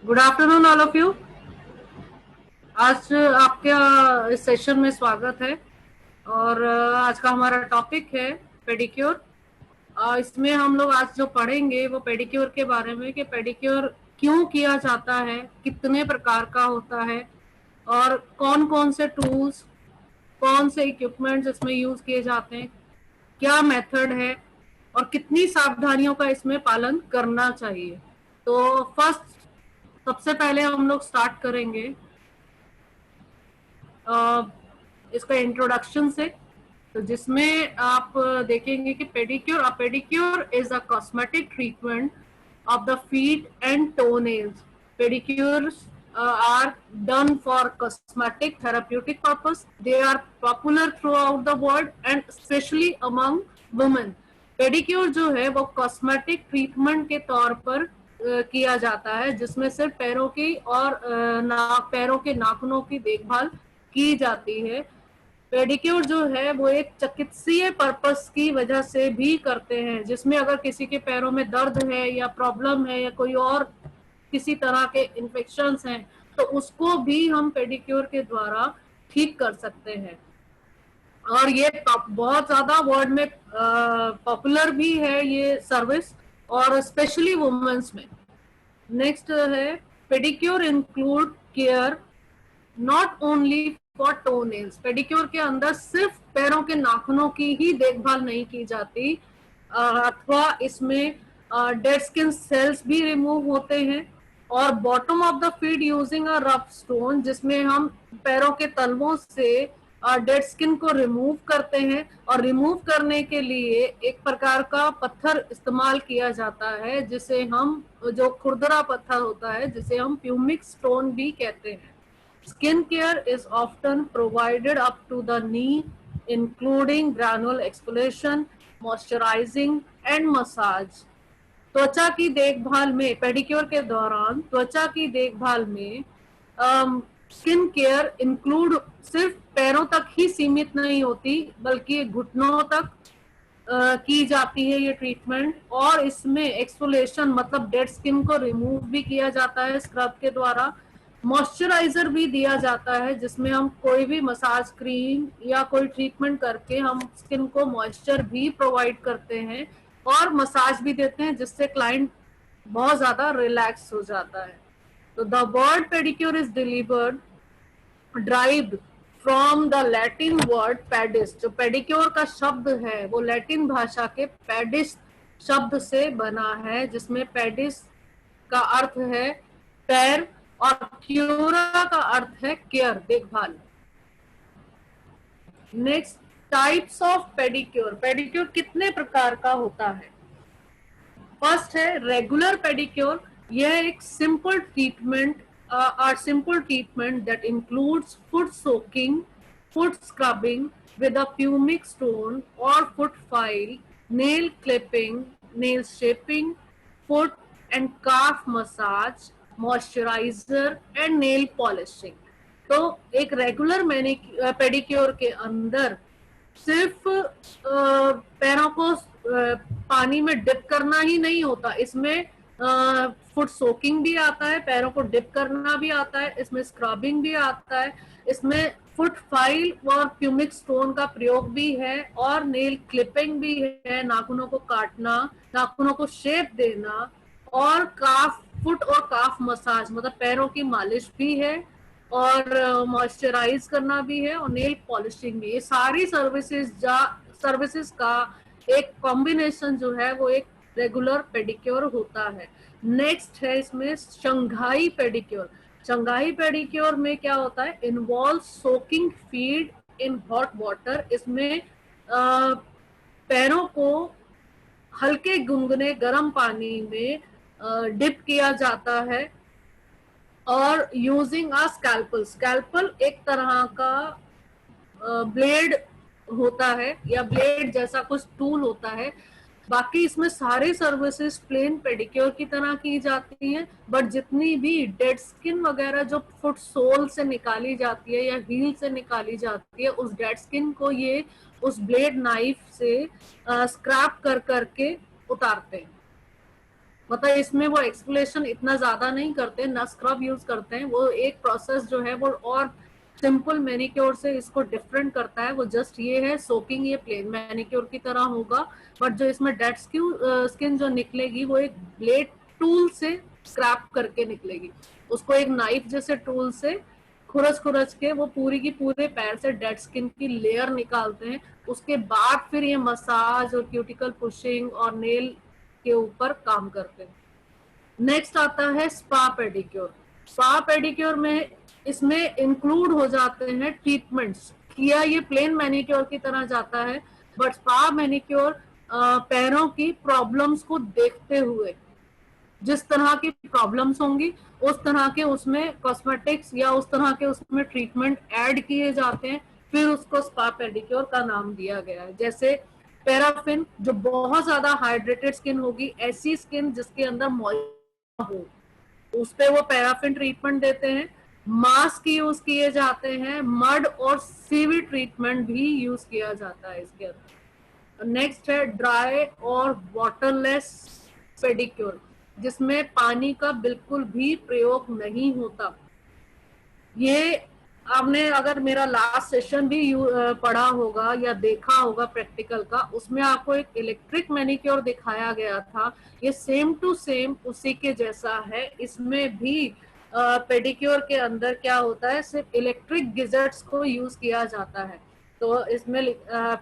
Good afternoon all of you. आज आपके इस सेशन में स्वागत है। और आज का हमारा टॉपिक है पेडिक्योर। इसमें हम लोग आज जो पढ़ेंगे वो पेडिक्योर के बारे में कि पेडिक्योर क्यों किया जाता है, कितने प्रकार का होता है और कौन कौन से टूल्स, कौन से इक्विपमेंट्स इसमें यूज किए जाते हैं, क्या मेथड है और कितनी सावधानियों का इसमें पालन करना चाहिए। तो फर्स्ट, सबसे पहले हम लोग स्टार्ट करेंगे इसका इंट्रोडक्शन से, तो जिसमें आप देखेंगे कि pedicure is a cosmetic treatment of the feet and toenails. Pedicures are done for cosmetic therapeutic purpose. They are popular throughout the world and especially among women. Pedicure जो है वो कॉस्मेटिक ट्रीटमेंट के तौर पर किया जाता है, जिसमें सिर्फ पैरों की और पैरों के नाखूनों की देखभाल की जाती है। पेडिक्योर जो है वो एक चिकित्सीय पर्पस की वजह से भी करते हैं, जिसमें अगर किसी के पैरों में दर्द है या प्रॉब्लम है या कोई और किसी तरह के इन्फेक्शंस हैं तो उसको भी हम पेडिक्योर के द्वारा ठीक कर सकते हैं। और ये बहुत ज्यादा वर्ल्ड में पॉपुलर भी है ये सर्विस, और स्पेशली वुमेन्स में। नेक्स्ट है, pedicure include care not only for toenails. Pedicure के अंदर सिर्फ पैरों के नाखूनों की ही देखभाल नहीं की जाती, अथवा इसमें डेड स्किन सेल्स भी रिमूव होते हैं। और bottom of the feet using a rough stone, जिसमें हम पैरों के तलवों से डेड स्किन को रिमूव करते हैं, और रिमूव करने के लिए एक प्रकार का पत्थर इस्तेमाल किया जाता है जिसे हम, जो खुरदरा पत्थर होता है जिसे हम प्यूमिक स्टोन भी कहते हैं। Skin care is often provided up to the knee, including granule exfoliation, moisturizing and massage. त्वचा की देखभाल में, पेडिक्योर के दौरान त्वचा की देखभाल में स्किन केयर इंक्लूड सिर्फ पैरों तक ही सीमित नहीं होती, बल्कि घुटनों तक की जाती है ये ट्रीटमेंट। और इसमें एक्सफोलिएशन मतलब डेड स्किन को रिमूव भी किया जाता है स्क्रब के द्वारा। मॉइस्चराइजर भी दिया जाता है, जिसमें हम कोई भी मसाज क्रीम या कोई ट्रीटमेंट करके हम स्किन को मॉइस्चर भी प्रोवाइड करते हैं और मसाज भी देते हैं, जिससे क्लाइंट बहुत ज्यादा रिलैक्स हो जाता है। तो the word pedicure is delivered derived from the Latin word pedis. जो पेडिक्योर का शब्द है वो लैटिन भाषा के पेडिस शब्द से बना है, जिसमें पेडिस का अर्थ है पैर और क्यूरा का अर्थ है केयर, देखभाल। Next, types of pedicure. Pedicure कितने प्रकार का होता है? फर्स्ट है रेगुलर पेडिक्योर। यह एक simple treatment that includes foot soaking, foot scrubbing with a pumic stone or foot file, nail clipping, nail shaping, foot and calf massage, moisturizer and nail polishing. तो एक रेगुलर पेडिक्योर के अंदर सिर्फ पैरों को पानी में डिप करना ही नहीं होता, इसमें फुट सोकिंग भी आता है, पैरों को डिप करना भी आता है, इसमें स्क्रबिंग भी आता है, इसमें फुट फाइल और प्यूमिक स्टोन का प्रयोग भी है, और नेल क्लिपिंग भी है, नाखूनों को काटना, नाखूनों को शेप देना, और फुट और काफ मसाज मतलब पैरों की मालिश भी है, और मॉइस्चराइज करना भी है, और नेल पॉलिशिंग भी। ये सारी सर्विसेज का एक कॉम्बिनेशन जो है वो एक रेगुलर पेडिक्योर होता है। नेक्स्ट है इसमें शंघाई पेडिक्योर। शंघाई पेडिक्योर में क्या होता है? Involve soaking feet in hot water. इसमें पैरों को हल्के गुनगुने गर्म पानी में डिप किया जाता है, और यूजिंग अ स्कैल्पल। स्कैल्पल एक तरह का ब्लेड होता है या ब्लेड जैसा कुछ टूल होता है। बाकी इसमें सारी सर्विसेज प्लेन पेडिक्योर की तरह की जाती हैं, बट जितनी भी डेड स्किन वगैरह जो फुट सोल से निकाली जाती है या हील से निकाली जाती है, उस डेड स्किन को ये उस ब्लेड नाइफ से स्क्रैप कर करके उतारते हैं। मतलब इसमें वो एक्सफोलिएशन इतना ज्यादा नहीं करते, ना स्क्रब यूज करते हैं, वो एक प्रोसेस जो है वो और सिंपल मैनिक्योर से इसको डिफरेंट करता है। वो जस्ट ये है सोकिंग, ये प्लेन मैनिक्योर की तरह होगा, बट जो इसमें डेड स्किन जो निकलेगी वो एक ब्लेड टूल से स्क्रैप करके निकलेगी। उसको एक नाइफ जैसे टूल से खुरच खुरच के वो पूरी की पूरे पैर से डेड स्किन की लेयर निकालते हैं। उसके बाद फिर ये मसाज और क्यूटिकल पुशिंग और नेल के ऊपर काम करते हैं। नेक्स्ट आता है स्पा पेडिक्योर। स्पा पेडिक्योर में इसमें इंक्लूड हो जाते हैं ट्रीटमेंट्स। किया ये प्लेन मैनिक्योर की तरह जाता है, बट स्पा मैनिक्योर पैरों की प्रॉब्लम्स को देखते हुए, जिस तरह की प्रॉब्लम्स होंगी उस तरह के उसमें कॉस्मेटिक्स या उस तरह के उसमें ट्रीटमेंट ऐड किए जाते हैं, फिर उसको स्पा पेडिक्योर का नाम दिया गया है। जैसे पैराफिन, जो बहुत ज्यादा हाइड्रेटेड स्किन होगी, ऐसी स्किन जिसके अंदर मॉइस्चर हो, उस पे वो पैराफिन ट्रीटमेंट देते हैं। मास्क यूज किए जाते हैं, मड और सीवी ट्रीटमेंट भी यूज किया जाता है इसके अंदर। नेक्स्ट है ड्राई और वाटरलेस पेडिक्योर, जिसमें पानी का बिल्कुल भी प्रयोग नहीं होता। ये आपने अगर मेरा लास्ट सेशन भी पढ़ा होगा या देखा होगा प्रैक्टिकल का, उसमें आपको एक इलेक्ट्रिक मैनिक्योर दिखाया गया था। ये सेम टू सेम उसी के जैसा है। इसमें भी पेडिक्योर के अंदर क्या होता है, सिर्फ इलेक्ट्रिक गिजेट्स को यूज किया जाता है। तो इसमें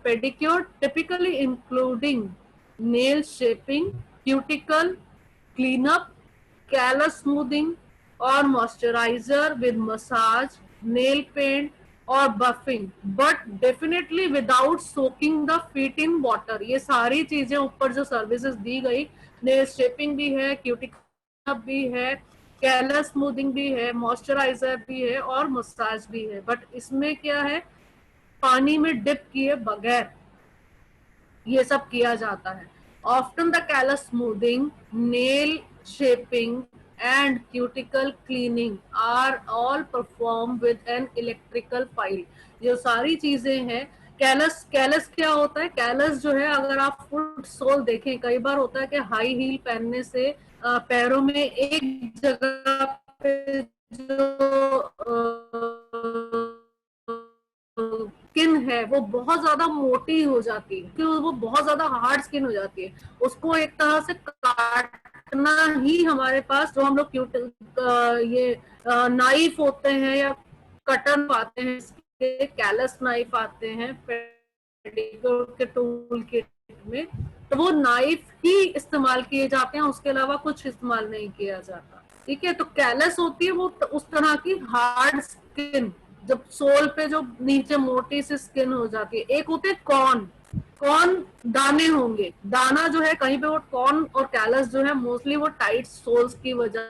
pedicure typically including nail shaping, cuticle cleanup, callus smoothing और moisturiser with massage, nail paint और buffing, but definitely without soaking the feet in water. ये सारी चीजें ऊपर जो सर्विसेज दी गई, नेल शेपिंग भी है, क्यूटिकल भी है, कैलस स्मूथिंग भी है, मॉइस्चराइजर भी है और मसाज भी है, बट इसमें क्या है, पानी में डिप किए बगैर ये सब किया जाता है। Often the callus smoothing, nail shaping and cuticle cleaning are all perform with an electrical file. ये सारी चीजें हैं। कैलस, कैलस क्या होता है, कैलस जो है, अगर आप फुट सोल देखें, कई बार होता है कि हाई हील पहनने से पैरों में एक जगह पे जो स्किन है वो बहुत ज्यादा मोटी हो जाती है, क्योंकि वो बहुत ज्यादा हार्ड स्किन हो जाती है। उसको एक तरह से काटना ही हमारे पास, जो हम लोग ये नाइफ होते हैं या कटर आते हैं, इसके कैलस नाइफ आते हैं पेडिक्योर के टूल किट में, तो वो नाइफ ही इस्तेमाल किए जाते हैं, उसके अलावा कुछ इस्तेमाल नहीं किया जाता। ठीक है, तो कैलस होती है वो उस तरह की हार्ड स्किन, जब सोल पे जो नीचे मोटी सी स्किन हो जाती है। एक होते कॉर्न, कॉर्न दाने होंगे, दाना जो है कहीं पे, वो कॉर्न और कैलस जो है मोस्टली वो टाइट सोल्स की वजह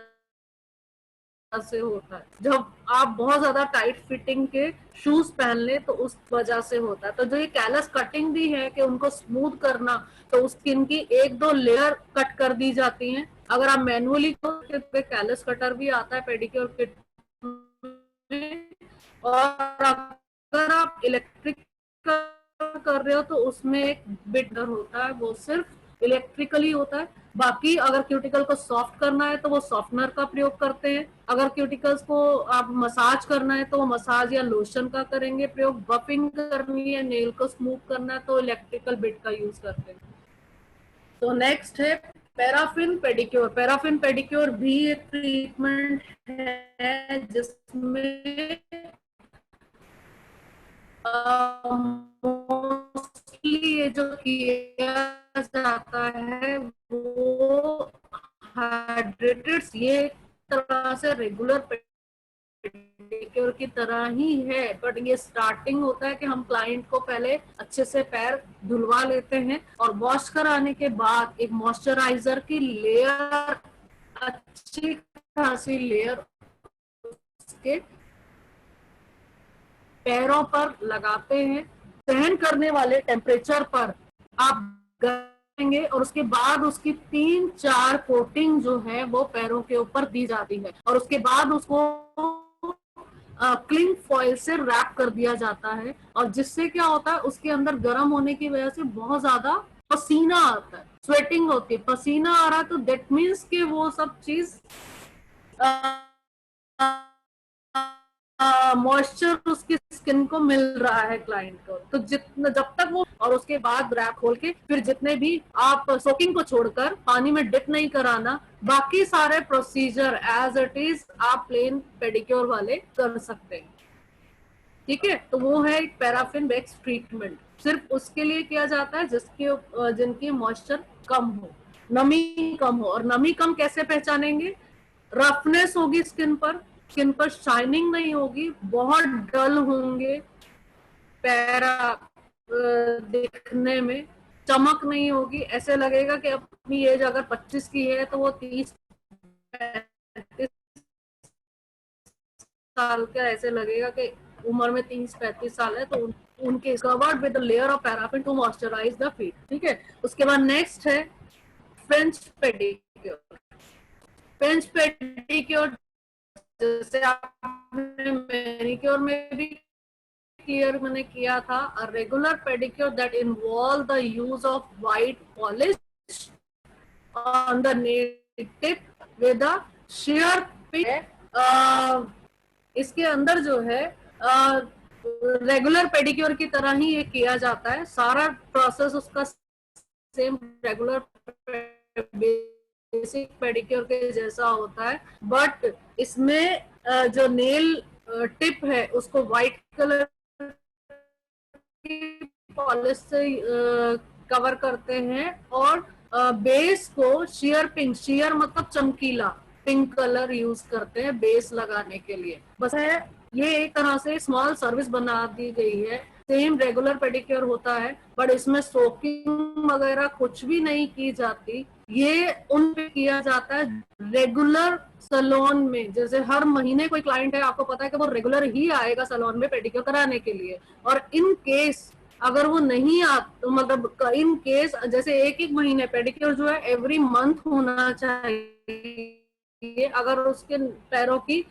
से होता है। जब आप बहुत ज्यादा टाइट फिटिंग के शूज पहन ले तो उस वजह से होता है। तो जो ये कैलस कटिंग भी है कि उनको स्मूथ करना, तो उस स्किन की एक दो लेयर कट कर दी जाती हैं। अगर आप मैनुअली कैलस कटर भी आता है पेडिक्योर किट में, और अगर आप इलेक्ट्रिक कर रहे हो तो उसमें एक बिट होता है, वो सिर्फ इलेक्ट्रिकली होता है। बाकी अगर क्यूटिकल को सॉफ्ट करना है तो वो सॉफ्टनर का प्रयोग करते हैं। अगर क्यूटिकल्स को आप मसाज करना है तो वो मसाज या लोशन का करेंगे प्रयोग। बफिंग करनी है, नेल को स्मूथ करना है, तो इलेक्ट्रिकल बिट का यूज करते हैं। तो नेक्स्ट है पैराफिन पेडिक्योर। पैराफिन पेडिक्योर भी एक ट्रीटमेंट है जिसमें मोस्टली ये जो किया जाता है वो हाइड्रेटेड, ये तरह से रेगुलर पेडिक्योर की तरह ही है, बट ये स्टार्टिंग होता है कि हम क्लाइंट को पहले अच्छे से पैर धुलवा लेते हैं और वॉश कराने के बाद एक मॉइस्चराइजर की लेयर, अच्छी खासी लेयर उसके पैरों पर लगाते हैं। सहन करने वाले टेम्परेचर पर आप करेंगे और उसके बाद उसकी 3-4 कोटिंग जो है वो पैरों के ऊपर दी जाती है, और उसके बाद उसको क्लिंग फॉइल से रैप कर दिया जाता है। और जिससे क्या होता है, उसके अंदर गर्म होने की वजह से बहुत ज्यादा पसीना आता है, स्वेटिंग होती है, पसीना आ रहा है, तो दैट मीन्स कि वो सब चीज मॉइस्चर उसकी स्किन को मिल रहा है क्लाइंट को। तो जितना जब तक वो, और उसके बाद रैप खोल के फिर जितने भी आप सोकिंग को छोड़कर पानी में डिप नहीं कराना, बाकी सारे प्रोसीजर एज इट इज आप प्लेन पेडिक्योर वाले कर सकते हैं। ठीक है, तो वो है एक पैराफिन वैक्स ट्रीटमेंट, सिर्फ उसके लिए किया जाता है जिसके जिनकी मॉइस्चर कम हो, नमी कम हो। और नमी कम कैसे पहचानेंगे? रफनेस होगी स्किन पर शाइनिंग नहीं होगी, बहुत डल होंगे पैरा, दिखने में चमक नहीं होगी, ऐसे लगेगा कि अपनी एज अगर 25 की है तो वो 30-35 साल का ऐसे लगेगा कि उम्र में 30-35 साल है। तो उनके covered with layer of paraffin to moisturize the feet. ठीक है, उसके बाद नेक्स्ट है फ्रेंच पेडिक्योर। फ्रेंच पेडिक्योर जैसे आपने मैनिक्योर में भी क्लियर मैंने किया था, a regular pedicure that involve the use of white polish on the nail tip with a shear pitch. इसके अंदर जो है रेगुलर पेडिक्योर की तरह ही ये किया जाता है, सारा प्रोसेस उसका सेम रेगुलर बेसिक पेडिक्योर के जैसा होता है, बट इसमें जो नेल टिप है उसको व्हाइट कलर की पॉलिश से कवर करते हैं, और बेस को शेयर पिंक, शेयर मतलब चमकीला पिंक कलर यूज करते हैं बेस लगाने के लिए। बस है, ये एक तरह से स्मॉल सर्विस बना दी गई है, सेम रेगुलर पेडिक्योर होता है, बट इसमें सोकिंग वगैरह कुछ भी नहीं की जाती। ये उन पे किया जाता है रेगुलर सलोन में। जैसे हर महीने कोई क्लाइंट है, आपको पता है कि वो रेगुलर ही आएगा सलोन में पेडिक्योर कराने के लिए, और इन केस अगर वो नहीं आ, मतलब इन केस जैसे एक एक महीने पेडिक्योर जो है एवरी मंथ होना चाहिए, अगर उसके पैरों की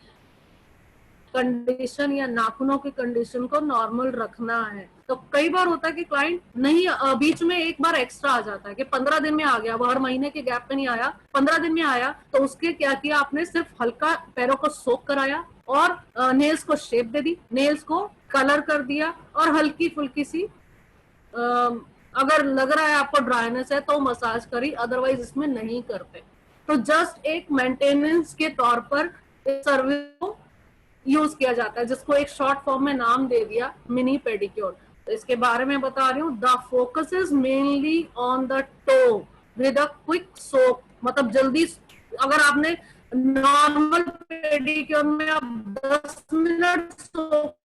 कंडीशन या नाखूनों की कंडीशन को नॉर्मल रखना है। तो कई बार होता है कि क्लाइंट नहीं, बीच में एक बार एक्स्ट्रा आ जाता है कि 15 दिन में आ गया, वो हर महीने के गैप में नहीं आया, 15 दिन में आया, तो उसके क्या किया आपने, सिर्फ हल्का पैरों को सोक कराया और नेल्स को शेप दे दी, नेल्स को कलर कर दिया, और हल्की फुल्की सी अगर लग रहा है आपको ड्राइनेस है तो मसाज करी, अदरवाइज इसमें नहीं करते। तो जस्ट एक मेंटेनेंस के तौर पर इस सर्विस को यूज किया जाता है, जिसको एक शॉर्ट फॉर्म में नाम दे दिया मिनी पेडिक्योर। तो इसके बारे में बता रही हूँ, the focus is mainly on the toe with a quick soap, मतलब जल्दी, अगर आपने नॉर्मल पेडिक्योर में आप 10 मिनट सोप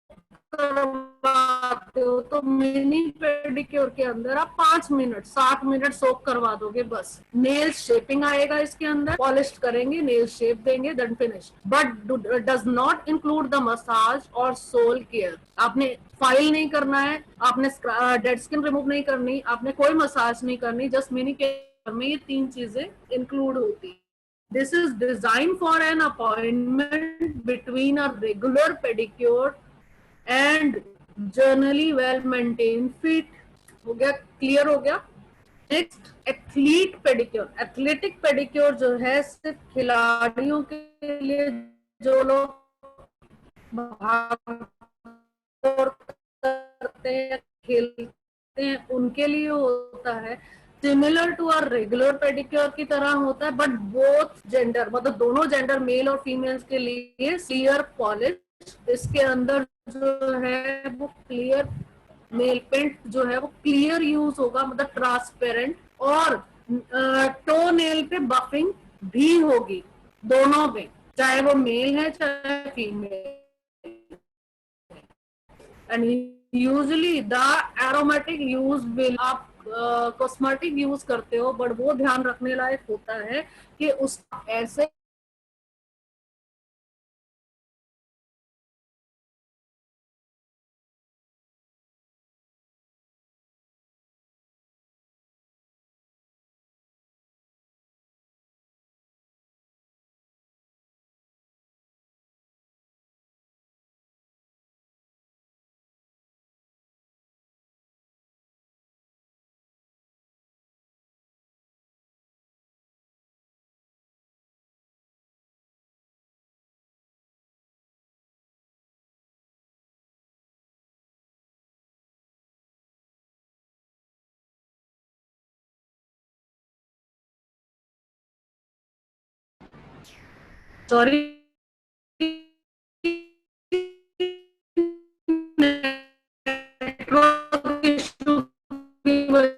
करवाते हो, तो मिनी पेडिक्योर के अंदर आप 5 मिनट 60 मिनट सोक करवा दोगे बस। नेल शेपिंग आएगा इसके अंदर, पॉलिश करेंगे, नेल शेप देंगे, then finish, but does not include the massage और सोल केयर। आपने फाइल नहीं करना है, आपने डेड स्किन रिमूव नहीं करनी, आपने कोई मसाज नहीं करनी, जस्ट मिनी केयर में ये 3 चीजें इंक्लूड होती है। This is designed for an appointment between a regular pedicure and generally well maintain feet. हो गया, क्लियर हो गया। Next athlete pedicure. Athletic pedicure जो है सिर्फ खिलाड़ियों के लिए, जो लोग भाग करते हैं, खेलते हैं, उनके लिए होता है। Similar to our regular pedicure की तरह होता है, बट बोथ जेंडर, मतलब दोनों जेंडर मेल और फीमेल्स के लिए क्लियर पॉलिश, इसके अंदर जो है वो क्लियर नेल पेंट जो है वो क्लियर यूज होगा, मतलब ट्रांसपेरेंट, और टो नेल पे बफिंग भी होगी दोनों में, चाहे वो मेल है चाहे female. And usually the aromatic use will, आप कॉस्मेटिक यूज करते हो, बट वो ध्यान रखने लायक होता है कि उस ऐसे सॉरी, नेटवर्क इशू की वजह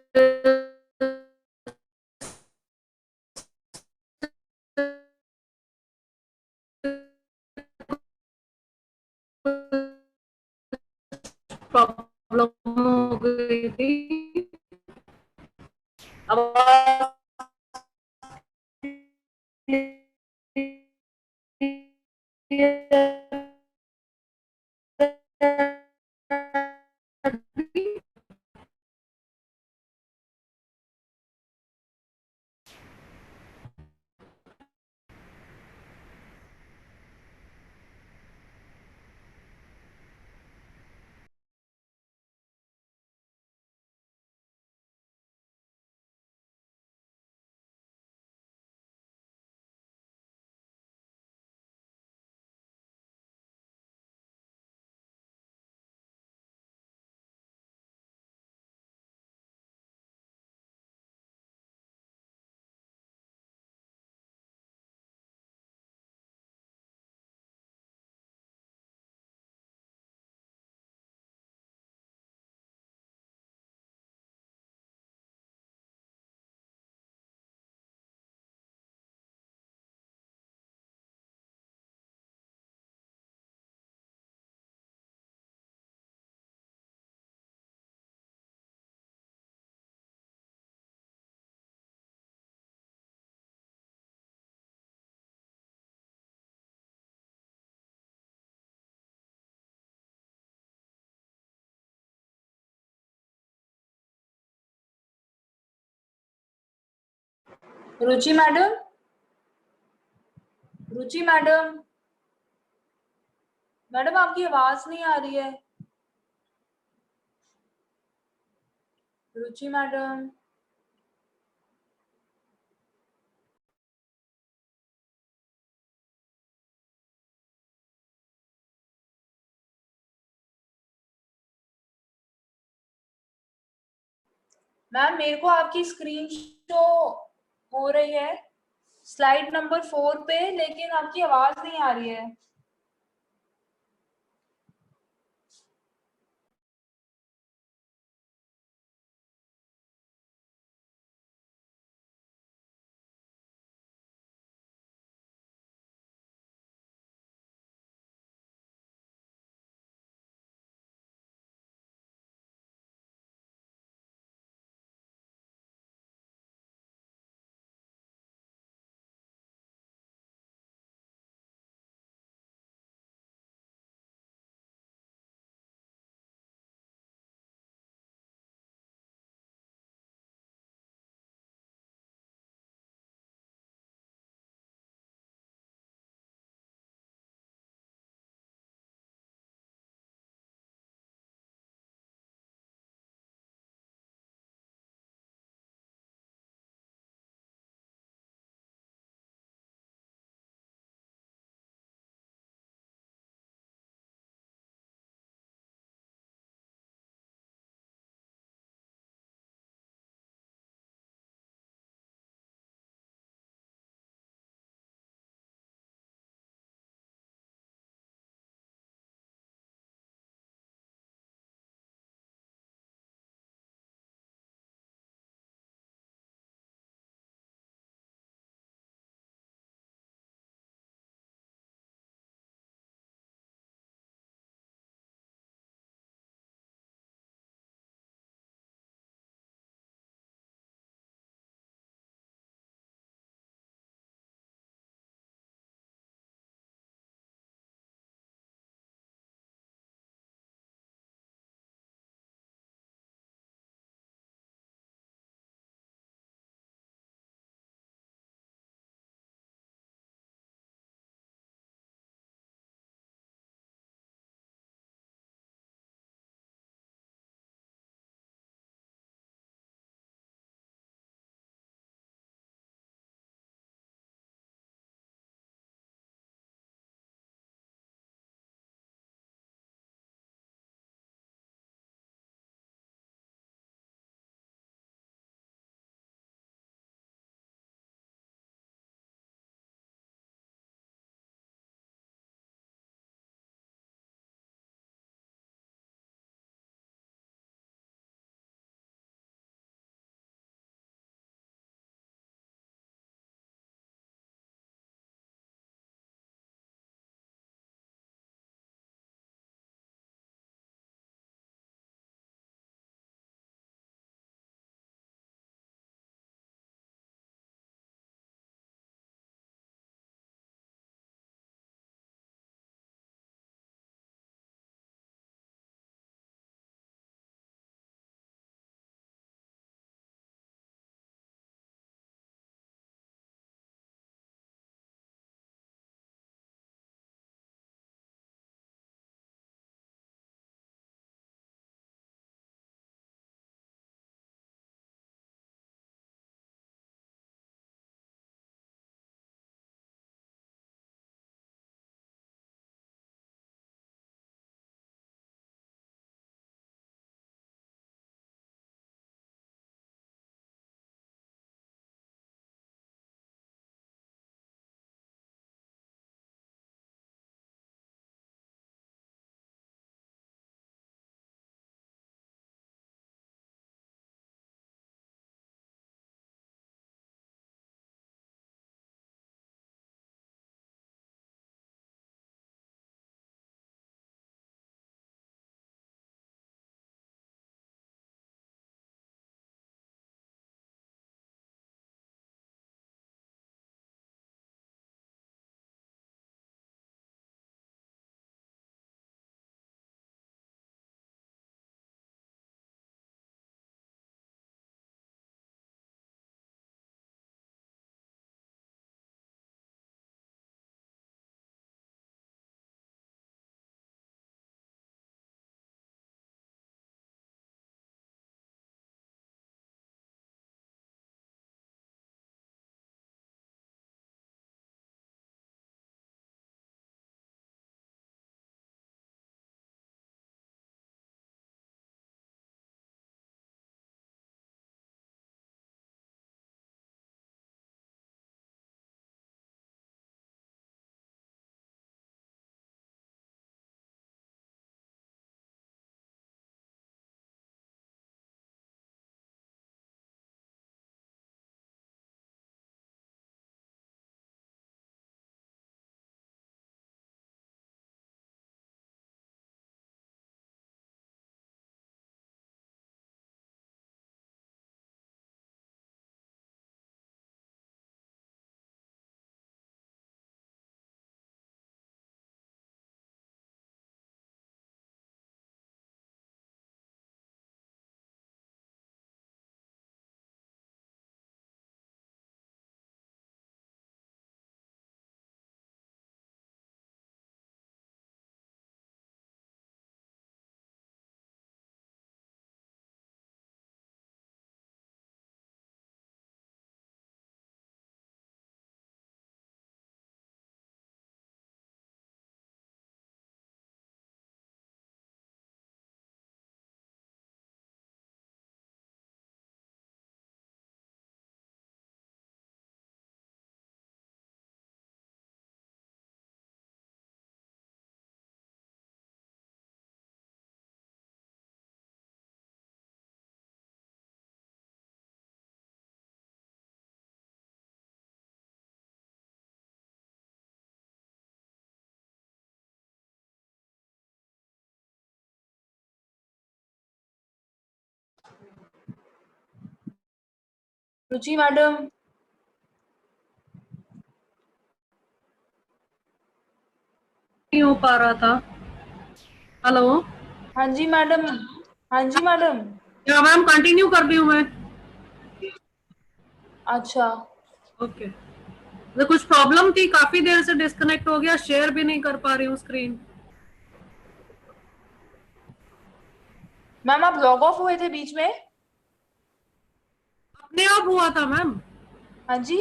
प्रॉब्लम हो गई थी। अब रुचि मैडम, रुचि मैडम, मैडम आपकी आवाज नहीं आ रही है। रुचि मैडम, मैम मेरे को आपकी स्क्रीन शो हो रही है स्लाइड नंबर 4 पे, लेकिन आपकी आवाज नहीं आ रही है। रुचि मैडम, नहीं हो पा रहा था। हेलो। हाँ जी मैडम, हाँ जी मैडम। क्या मैम कंटिन्यू कर दी हूँ मैं? अच्छा, ओके। तो कुछ प्रॉब्लम थी, काफी देर से डिस्कनेक्ट हो गया, शेयर भी नहीं कर पा रही हूँ स्क्रीन। मैम आप लॉग ऑफ हुए थे बीच में? अपने आप हुआ था मैम, हाँ जी,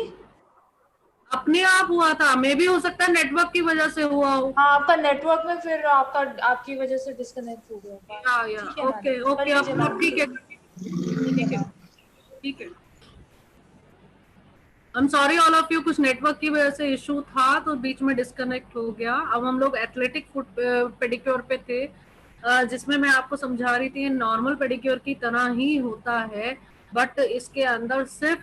अपने आप हुआ था। मे भी हो सकता है नेटवर्क की वजह से हुआ हो। हाँ आपका नेटवर्क में फिर आपका आपकी वजह से डिस्कनेक्ट हो गया होगा। या ठीक है मैम, ओके कर ओके, लीजिए अब मैम। ठीक है। ठीक है ठीक है। मैम। ठीक है। I am sorry all of you, कुछ नेटवर्क की वजह से इशू था तो बीच में डिस्कनेक्ट हो गया। अब हम लोग एथलेटिक फुट पेडिक्योर पे थे, जिसमें मैं आपको समझा रही थी नॉर्मल पेडिक्योर की तरह ही होता है, बट इसके अंदर सिर्फ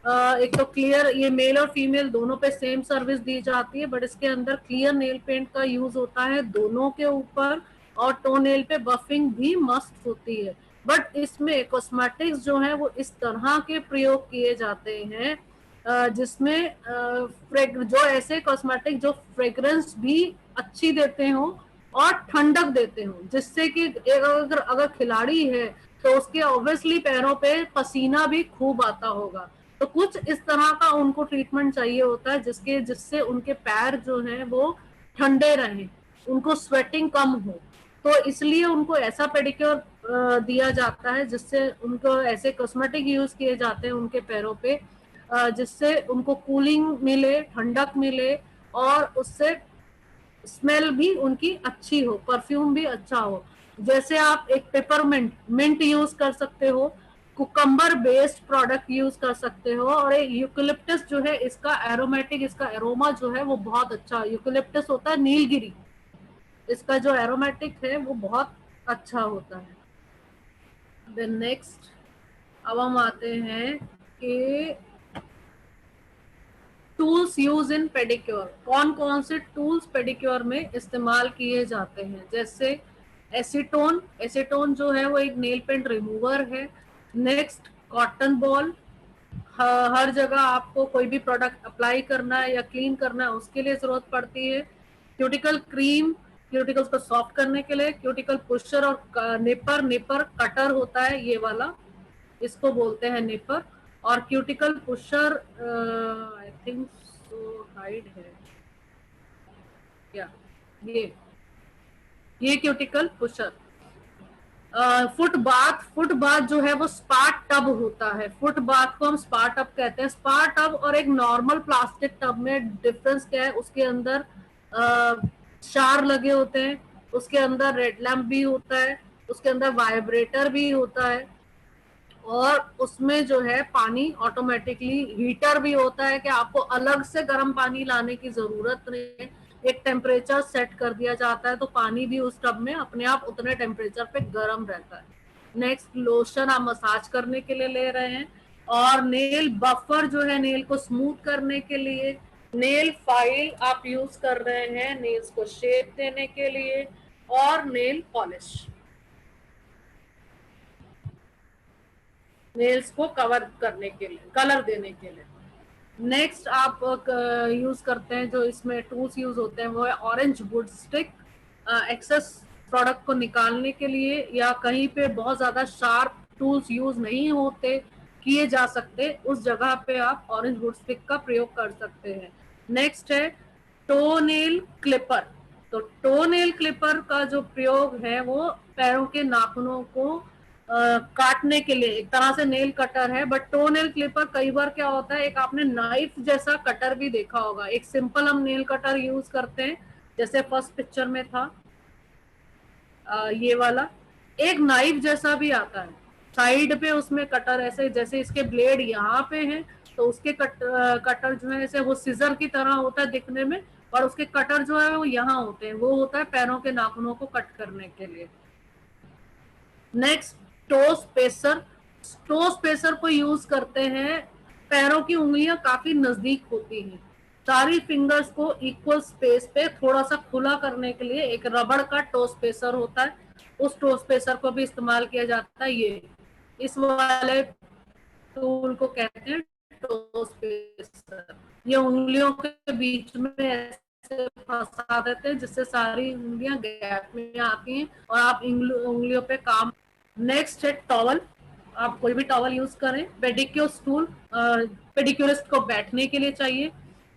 एक तो क्लियर, ये मेल और फीमेल दोनों पे सेम सर्विस दी जाती है, बट इसके अंदर क्लियर नेल पेंट का यूज होता है दोनों के ऊपर, और टो नेल पे बफिंग भी मस्ट होती है। बट इसमें कॉस्मेटिक्स जो है वो इस तरह के प्रयोग किए जाते हैं जिसमें जो ऐसे कॉस्मेटिक जो फ्रेग्रेंस भी अच्छी देते हो और ठंडक देते हो, जिससे कि अगर अगर खिलाड़ी है तो उसके ऑब्वियसली पैरों पे पसीना भी खूब आता होगा। तो कुछ इस तरह का उनको ट्रीटमेंट चाहिए होता है जिससे उनके पैर जो हैं वो ठंडे रहें, उनको स्वेटिंग कम हो। तो इसलिए उनको ऐसा पेडिक्योर दिया जाता है, जिससे उनको ऐसे कॉस्मेटिक यूज किए जाते हैं उनके पैरों पे जिससे उनको कूलिंग मिले, ठंडक मिले, और उससे स्मेल भी उनकी अच्छी हो, परफ्यूम भी अच्छा हो। जैसे आप एक पेपरमिंट मिंट यूज कर सकते हो, कुकम्बर बेस्ड प्रोडक्ट यूज कर सकते हो, और एक यूकलिप्टस जो है इसका एरोमेटिक, इसका एरोमा जो है वो बहुत अच्छा, यूकलिप्टस होता है नीलगिरी, इसका जो एरोमेटिक है वो बहुत अच्छा होता है। देन नेक्स्ट, अब हम आते हैं कि टूल्स यूज इन पेडिक्योर, कौन कौन से टूल्स पेडिक्योर में इस्तेमाल किए जाते हैं। जैसे एसीटोन, एसीटोन जो है वो एक नेल पेंट रिमूवर है। नेक्स्ट, कॉटन बॉल, हर जगह आपको कोई भी प्रोडक्ट अप्लाई करना है या क्लीन करना है उसके लिए जरूरत पड़ती है। क्यूटिकल क्रीम, क्यूटिकल्स को सॉफ्ट करने के लिए। क्यूटिकल पुशर और निपर, निपर कटर होता है ये वाला, इसको बोलते हैं निपर। और cuticle pusher I think so hide है क्या, ये cuticle pusher. Foot bath, foot bath जो है वो स्पा टब होता है, फुट बाथ को हम स्पा टब कहते हैं। स्पा टब और एक नॉर्मल प्लास्टिक टब में डिफरेंस क्या है, उसके अंदर शार लगे होते हैं, उसके अंदर रेड लैम्प भी होता है, उसके अंदर वाइब्रेटर भी होता है, और उसमें जो है पानी ऑटोमेटिकली हीटर भी होता है कि आपको अलग से गर्म पानी लाने की जरूरत नहीं है, एक टेम्परेचर सेट कर दिया जाता है तो पानी भी उस टब में अपने आप उतने टेम्परेचर पे गर्म रहता है। नेक्स्ट, लोशन आप मसाज करने के लिए ले रहे हैं, और नेल बफर जो है नेल को स्मूथ करने के लिए। नेल फाइल आप यूज कर रहे हैं नेल्स को शेप देने के लिए, और नेल पॉलिश नेल्स को कवर करने के लिए, कलर देने के लिए। नेक्स्ट आप यूज करते हैं, जो इसमें टूल्स यूज होते हैं वो है orange wood stick, excess product को निकालने के लिए, या कहीं पे बहुत ज्यादा शार्प टूल्स यूज नहीं होते, किए जा सकते, उस जगह पे आप ऑरेंज वुड स्टिक का प्रयोग कर सकते हैं। नेक्स्ट है टो नेल क्लिपर। तो टो नेल क्लिपर का जो प्रयोग है वो पैरों के नाखूनों को काटने के लिए, एक तरह से नेल कटर है, बट टो नेल क्लिपर कई बार क्या होता है, एक आपने नाइफ जैसा कटर भी देखा होगा। एक सिंपल हम नेल कटर यूज करते हैं, जैसे फर्स्ट पिक्चर में था ये वाला, एक नाइफ जैसा भी आता है साइड पे, उसमें कटर ऐसे, जैसे इसके ब्लेड यहाँ पे हैं तो उसके कटर जो है ऐसे वो सीजर की तरह होता है दिखने में, और उसके कटर जो है वो यहाँ होते हैं, वो होता है पैरों के नाखूनों को कट करने के लिए। Next, toe spacer. Toe spacer को यूज करते हैं, पैरों की उंगलियां काफी नजदीक होती हैं, सारी फिंगर्स को इक्वल स्पेस पे थोड़ा सा खुला करने के लिए एक रबड़ का टो स्पेसर होता है, उस टो स्पेसर को भी इस्तेमाल किया जाता है। ये इस वाले टूल को कहते हैं टो स्पेसर, ये उंगलियों के बीच में ऐसे फंसा देते हैं जिससे सारी उंगलियां गैप में आती हैं और आप उंगलियों पे काम। नेक्स्ट है टॉवल, आप कोई भी टॉवल यूज करें। पेडिक्योर स्टूल, पेडिक्योरिस्ट को बैठने के लिए चाहिए।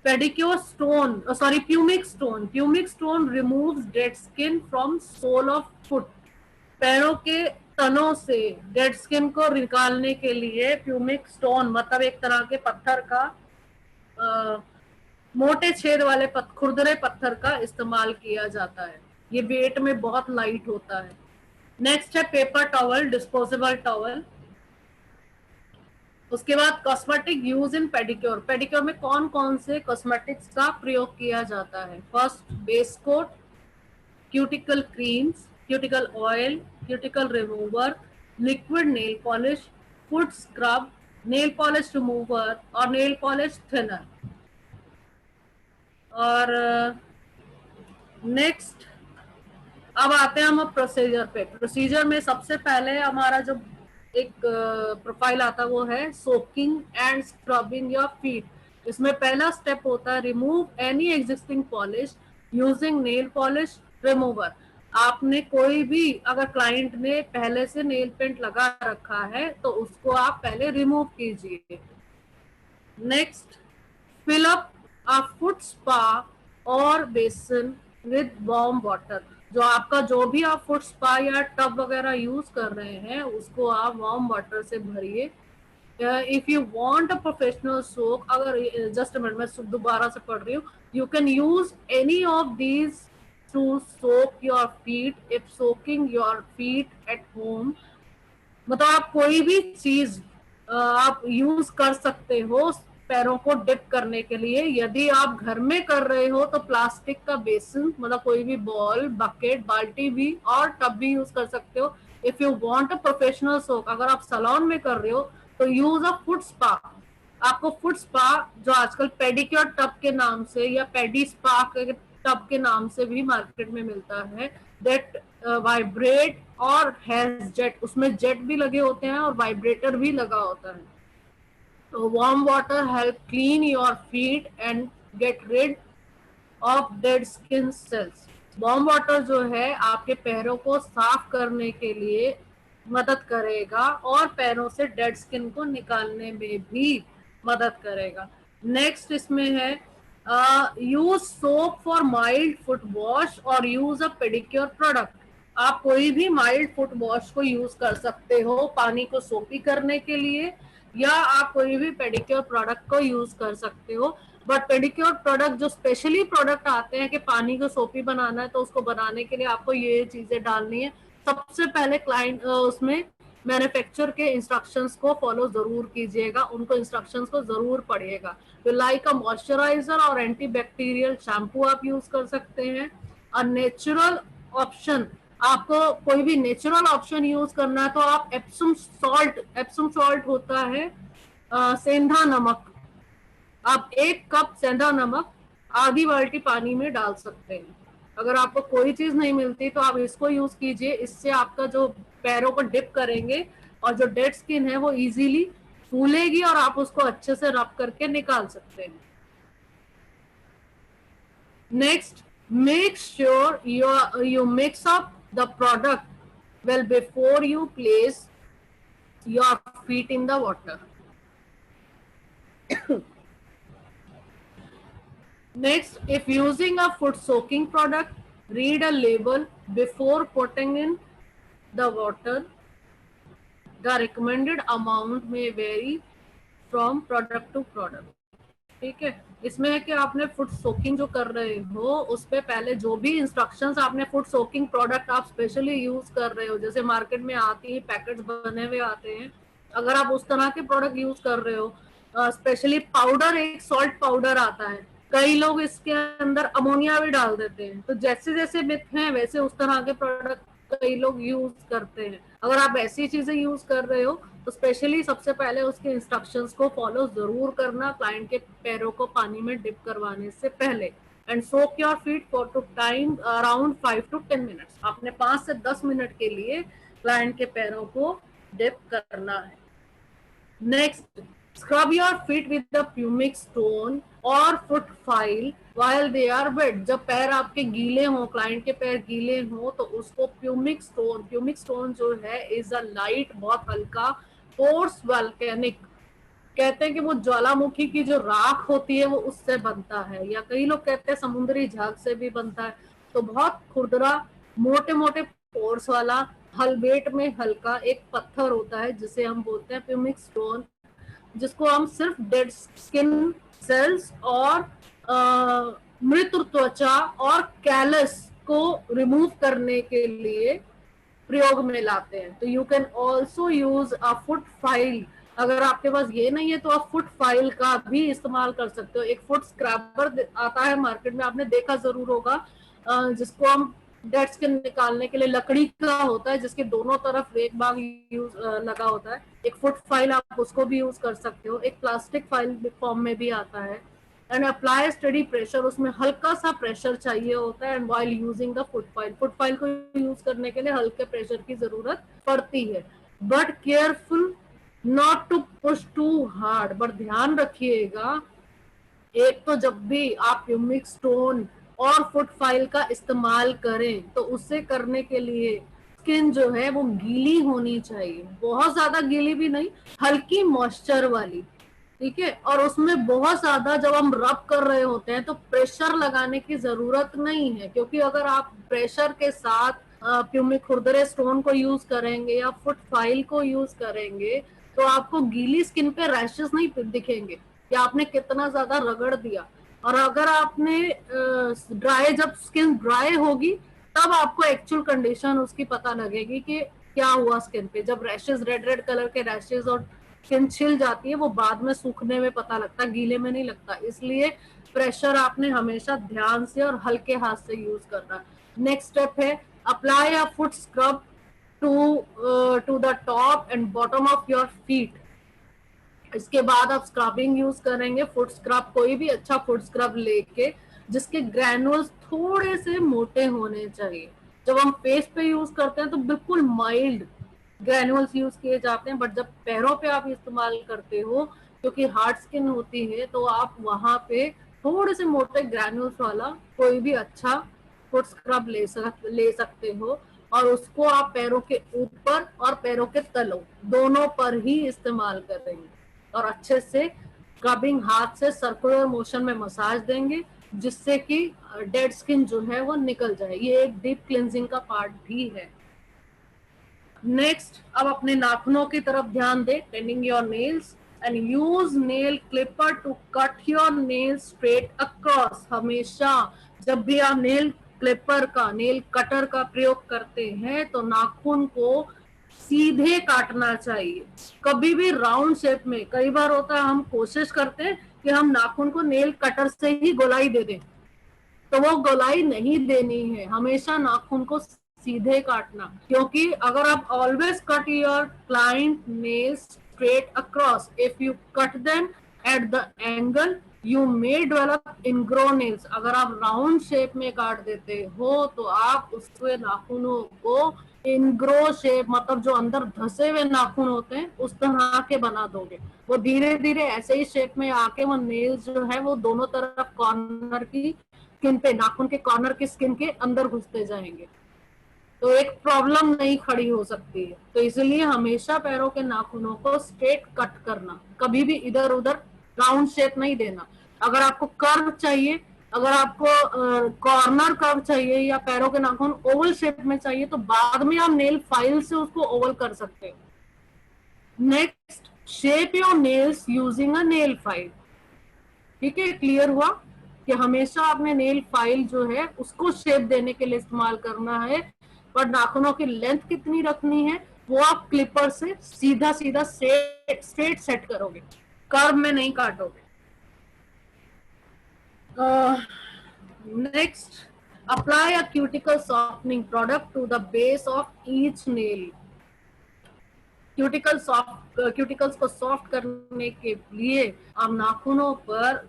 Pedicure stone, sorry pumice stone, pumice stone removes dead skin from sole of foot, पैरों के तनों से डेड स्किन को निकालने के लिए प्यूमिक स्टोन मतलब एक तरह के पत्थर का, मोटे छेद वाले खुरदरे पत्थर का इस्तेमाल किया जाता है। ये वेट में बहुत लाइट होता है। नेक्स्ट है पेपर टॉवल, डिस्पोजेबल टॉवल। उसके बाद cosmetic use in pedicure, pedicure में कौन कौन से कॉस्मेटिक्स का प्रयोग किया जाता है। First base coat, cuticle creams, cuticle oil, cuticle remover, liquid nail polish, foot scrub, nail polish remover और नेल पॉलिश थिनर। और नेक्स्ट अब आते हैं हम प्रोसीजर पे। प्रोसीजर में सबसे पहले हमारा जो एक प्रोफाइल आता है वो है soaking and scrubbing your feet. इसमें पहला स्टेप होता है remove any existing polish using nail polish remover. आपने कोई भी, अगर क्लाइंट ने पहले से नेल पेंट लगा रखा है तो उसको आप पहले रिमूव कीजिए। Next, fill up a foot spa और बेसिन विद वार्म वाटर। जो आपका जो भी आप फुट स्पा या टब वगैरह यूज कर रहे हैं उसको आप वार्म वाटर से भरिए। If you want a professional soak, अगर जस्ट मिनट मैं दोबारा से पढ़ रही हूँ, you can use any of these to soak your feet if soaking your feet at home. मतलब आप कोई भी चीज आप यूज कर सकते हो पैरों को डिप करने के लिए। यदि आप घर में कर रहे हो तो प्लास्टिक का बेसिन मतलब कोई भी बॉल, बकेट, बाल्टी भी और टब भी यूज कर सकते हो। If you want a professional soak, अगर आप सैलून में कर रहे हो तो यूज अ फुट स्पा। आपको फुट स्पा जो आजकल पेडिक्योर टब के नाम से या पेडी स्पा के टब के नाम से भी मार्केट में मिलता है, दैट वाइब्रेट और हैज जेट, उसमें जेट भी लगे होते हैं और वाइब्रेटर भी लगा होता है। तो warm water help clean your feet and get rid of dead skin cells. Warm water जो है आपके पैरों को साफ करने के लिए मदद करेगा और पैरों से डेड स्किन को निकालने में भी मदद करेगा। नेक्स्ट इसमें है use soap for mild foot wash और यूज अ पेडिक्योर प्रोडक्ट। आप कोई भी माइल्ड फुट वॉश को यूज कर सकते हो पानी को सोपी करने के लिए, या आप कोई भी पेडिक्योर प्रोडक्ट को यूज कर सकते हो। बट पेडिक्योर प्रोडक्ट जो स्पेशली प्रोडक्ट आते हैं कि पानी को सोपी बनाना है तो उसको बनाने के लिए आपको ये चीजें डालनी है। सबसे पहले क्लाइंट उसमें मैन्युफैक्चर के इंस्ट्रक्शंस को फॉलो जरूर कीजिएगा, उनको इंस्ट्रक्शंस को जरूर पढ़िएगा। तो लाइक अ मॉइस्चराइजर और एंटीबैक्टीरियल शैम्पू आप यूज कर सकते हैं। और नेचुरल ऑप्शन, आपको कोई भी नेचुरल ऑप्शन यूज करना है तो आप एप्सम सॉल्ट, एप्सम सॉल्ट होता है सेंधा नमक, आप 1 कप सेंधा नमक आधी बाल्टी पानी में डाल सकते हैं। अगर आपको कोई चीज नहीं मिलती तो आप इसको यूज कीजिए, इससे आपका जो पैरों को डिप करेंगे और जो डेड स्किन है वो इजीली फूलेगी और आप उसको अच्छे से रब करके निकाल सकते हैं। Next, make sure you mix up the product well before you place your feet in the water. Next, if using a foot soaking product, read a label before putting in the water. The recommended amount may vary from product to product. ठीक है, इसमें है कि आपने foot soaking जो कर रहे हो उस पे पहले जो भी इंस्ट्रक्शंस आपने फुट सोकिंग प्रोडक्ट आप स्पेशली यूज कर रहे हो, जैसे मार्केट में आती है पैकेट्स बने हुए आते हैं, अगर आप उस तरह के प्रोडक्ट यूज कर रहे हो, स्पेशली पाउडर, एक सॉल्ट पाउडर आता है, कई लोग इसके अंदर अमोनिया भी डाल देते हैं, तो जैसे जैसे मिथ हैं वैसे उस तरह के प्रोडक्ट कई लोग यूज करते हैं। अगर आप ऐसी चीजें यूज कर रहे हो तो स्पेशली सबसे पहले उसके इंस्ट्रक्शंस को फॉलो जरूर करना क्लाइंट के पैरों को पानी में डिप करवाने से पहले। And soak your feet for two time around 5 to 10 minutes. आपने 5 से 10 मिनट के लिए क्लाइंट के पैरों को डिप करना है। Next, Scrub your feet with the pumic stone और foot file while they are wet. जब पैर आपके गीले हों, क्लाइंट के पैर गीले हों, तो उसको pumic stone जो है is a light, बहुत हल्का पोर्स वॉल्केनिक, कहते हैं कि वो ज्वालामुखी की जो राख होती है वो उससे बनता है, या कई लोग कहते हैं समुद्री झाग से भी बनता है। तो बहुत खुरदरा मोटे मोटे पोर्स वाला वेट में हल्का एक पत्थर होता है जिसे हम बोलते हैं प्यूमिक स्टोन, जिसको हम सिर्फ डेड स्किन सेल्स और मृत त्वचा और कैलस को रिमूव करने के लिए प्रयोग में लाते हैं। तो you can also use a foot file. अगर आपके पास ये नहीं है तो आप फुट फाइल का भी इस्तेमाल कर सकते हो। एक फुट स्क्रैपर आता है मार्केट में, आपने देखा जरूर होगा, जिसको हम डेड स्किन निकालने के लिए लकड़ी का होता है, जिसके दोनों तरफ एक भाग यूज लगा होता है। एक फुट फाइल आप उसको भी यूज कर सकते हो। एक प्लास्टिक फाइल फॉर्म में भी आता है। एंड अप्लाई स्टडी प्रेशर, उसमें हल्का सा प्रेशर चाहिए होता है। And while using the foot file को यूज करने के लिए हल्के प्रेशर की जरूरत पड़ती है। But careful not to push too hard, but ध्यान रखिएगा, एक तो जब भी आप प्यूमिक स्टोन और फुट फाइल का इस्तेमाल करें तो उससे करने के लिए स्किन जो है वो गीली होनी चाहिए, बहुत ज्यादा गीली भी नहीं, हल्की मॉइस्चर वाली, ठीक है। और उसमें बहुत ज्यादा जब हम रब कर रहे होते हैं तो प्रेशर लगाने की जरूरत नहीं है, क्योंकि अगर आप प्रेशर के साथ प्यूमिक खुरदरे स्टोन को यूज करेंगे या फुट फाइल को यूज करेंगे तो आपको गीली स्किन पे रैशेस नहीं दिखेंगे कि आपने कितना ज्यादा रगड़ दिया। और अगर आपने जब स्किन ड्राई होगी तब आपको एक्चुअल कंडीशन उसकी पता लगेगी कि क्या हुआ स्किन पे। जब रैशेस, रेड रेड कलर के रैशेस और स्किन छिल जाती है, वो बाद में सूखने में पता लगता, गीले में नहीं लगता। इसलिए प्रेशर आपने हमेशा ध्यान से और हल्के हाथ से यूज करना। नेक्स्ट स्टेप है apply a foot scrub to the top and bottom of your feet. इसके बाद आप स्क्रबिंग यूज करेंगे। फुट स्क्रब, कोई भी अच्छा फुट स्क्रब लेके जिसके ग्रैनुल्स थोड़े से मोटे होने चाहिए। जब हम फेस पे यूज करते हैं तो बिल्कुल माइल्ड ग्रैनुल्स यूज किए जाते हैं, बट जब पैरों पे आप इस्तेमाल करते हो, क्योंकि हार्ड स्किन होती है, तो आप वहां पे थोड़े से मोटे ग्रैनुल्स वाला कोई भी अच्छा फुट स्क्रब ले सकते हो। और उसको आप पैरों के ऊपर और पैरों के तलों दोनों पर ही इस्तेमाल करेंगे और अच्छे से स्क्रबिंग हाथ से सर्कुलर मोशन में मसाज देंगे, जिससे कि डेड स्किन जो है वो निकल जाए। ये एक डीप क्लिनजिंग का पार्ट भी है। नेक्स्ट, अब अपने नाखूनों की तरफ ध्यान दें। Tending your nails and use nail clipper to cut your nail straight across. हमेशा जब भी आप नेल क्लिपर का, नेल कटर का प्रयोग करते हैं तो नाखून को सीधे काटना चाहिए, कभी भी राउंड शेप में। कई बार होता है हम कोशिश करते हैं कि हम नाखून को नेल कटर से ही गोलाई दे दें, तो वो गोलाई नहीं देनी है, हमेशा नाखून को सीधे काटना। क्योंकि अगर आप always cut your client nails straight across, if you cut them at the angle you may develop ingrow nails. अगर आप राउंड शेप में काट देते हो तो आप उसके नाखूनों को इनग्रो शेप, मतलब जो अंदर धसे हुए नाखून होते हैं उस तरह के बना दोगे। वो धीरे धीरे ऐसे ही शेप में आके वो नेल्स जो है वो दोनों तरफ कॉर्नर की स्किन पे, नाखून के कॉर्नर की स्किन के अंदर घुसते जाएंगे, तो एक प्रॉब्लम नहीं खड़ी हो सकती है। तो इसलिए हमेशा पैरों के नाखूनों को स्ट्रेट कट करना, कभी भी इधर उधर राउंड शेप नहीं देना। अगर आपको कर्व चाहिए, अगर आपको कॉर्नर कर्व चाहिए या पैरों के नाखून ओवल शेप में चाहिए तो बाद में आप नेल फाइल से उसको ओवल कर सकते हो। Next, shape your nails using a nail file. ठीक है, क्लियर हुआ कि हमेशा आपने नेल फाइल जो है उसको शेप देने के लिए इस्तेमाल करना है। पर नाखूनों की लेंथ कितनी रखनी है वो आप क्लिपर से सीधा सीधा स्ट्रेट सेट करोगे, कर्व में नहीं काटोगे। Next, apply a cuticle softening product to the base of each nail. Cuticles को सॉफ्ट करने के लिए आप नाखूनों पर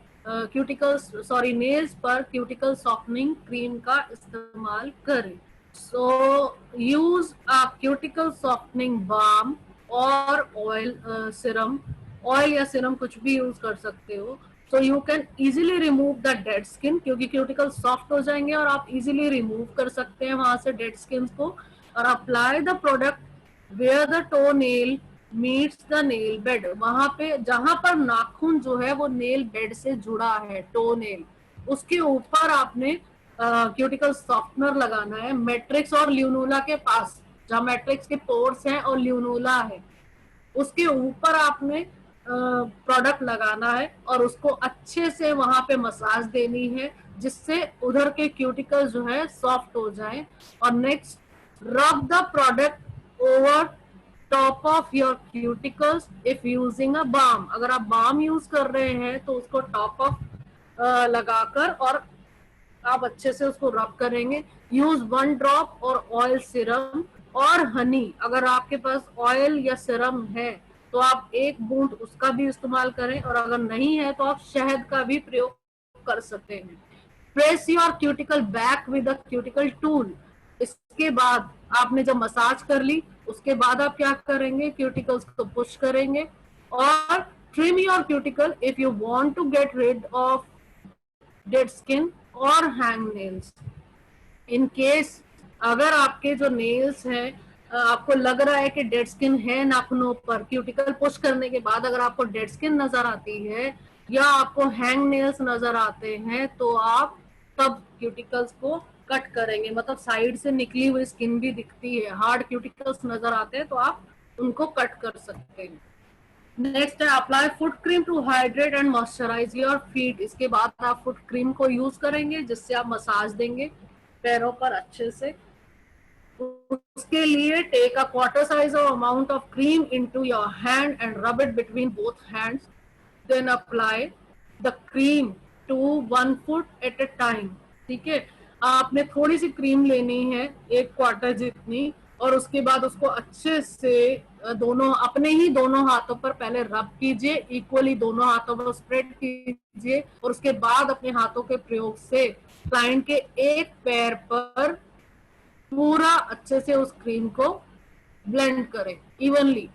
नेल्स पर क्यूटिकल सॉफ्टनिंग क्रीम का इस्तेमाल करें। So use a cuticle softening balm और ऑयल सीरम ऑयल या सीरम कुछ भी यूज कर सकते हो। So you can easily remove the dead skin, क्योंकि क्यूटिकल सॉफ्ट हो जाएंगे और आप इजीली रिमूव कर सकते हैं वहां से डेड स्किन को। और apply the product where the toe nail meets the nail bed, वहां पे जहां पर नाखून जो है वो नेल बेड से जुड़ा है, टो नेल, उसके ऊपर आपने क्यूटिकल सॉफ्टनर लगाना है मैट्रिक्स और ल्यूनुला के पास, जहां मैट्रिक्स के पोर्स हैं और ल्यूनुला है, उसके ऊपर आपने प्रोडक्ट लगाना है और उसको अच्छे से वहां पे मसाज देनी है, जिससे उधर के क्यूटिकल जो है सॉफ्ट हो जाए। और next, rub the product over top of your cuticles if using a balm, अगर आप बाम यूज कर रहे हैं तो उसको टॉप ऑफ लगाकर और आप अच्छे से उसको रब करेंगे। यूज 1 ड्रॉप और ऑयल सिरम और हनी, अगर आपके पास ऑयल या सिरम है तो आप 1 बूंद उसका भी इस्तेमाल करें, और अगर नहीं है तो आप शहद का भी प्रयोग कर सकते हैं। Press your cuticle back with a cuticle tool, इसके बाद आपने जब मसाज कर ली उसके बाद आप क्या करेंगे, क्यूटिकल्स को पुश करेंगे। और trim your cuticle if you want to get rid of dead skin और हैंग नेल्स। इन केस अगर आपके जो नेल्स हैं आपको लग रहा है कि डेड स्किन है नाखूनों पर, क्यूटिकल पुश करने के बाद अगर आपको डेड स्किन नजर आती है या आपको हैंग नेल्स नजर आते हैं, तो आप तब क्यूटिकल्स को कट करेंगे, मतलब साइड से निकली हुई स्किन भी दिखती है, हार्ड क्यूटिकल्स नजर आते हैं तो आप उनको कट कर सकते हैं। नेक्स्ट है apply foot cream to hydrate and moisturise your feet, इसके बाद आप फुट क्रीम को यूज करेंगे जिससे आप मसाज देंगे पैरों पर अच्छे से। उसके लिए take a quarter size of amount of cream into your hand and rub it between both hands, then apply the cream to 1 foot at a time. ठीक है, आपने थोड़ी सी क्रीम लेनी है 1 क्वार्टर जितनी, और उसके बाद उसको अच्छे से दोनों अपने ही दोनों हाथों पर पहले रब कीजिए, इक्वली दोनों हाथों पर स्प्रेड कीजिए, और उसके बाद अपने हाथों के प्रयोग से क्लाइंट के एक पैर पर पूरा अच्छे से उस क्रीम को ब्लेंड करें इवनली।